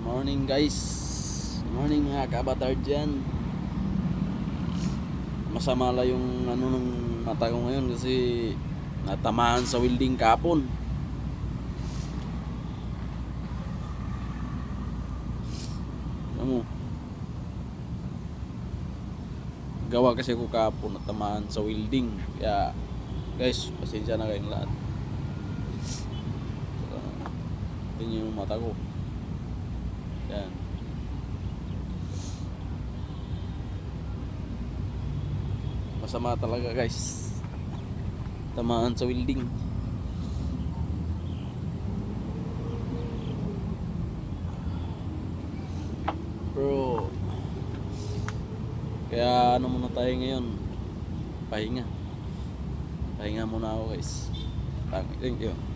Morning guys. Morning mga kabatar dyan. Masama lang yung ng mata ko ngayon kasi natamaan sa welding kapon. Ano mo? Gawa kasi ako kapon, natamaan sa welding. Kaya guys, pasensya na kayong lahat. Tingin yung mata ko. Yan. Masama talaga guys. Tamaan sa welding. Bro. Kaya ano muna tayo ngayon? Pahinga. Pahinga muna ako guys. Thank you.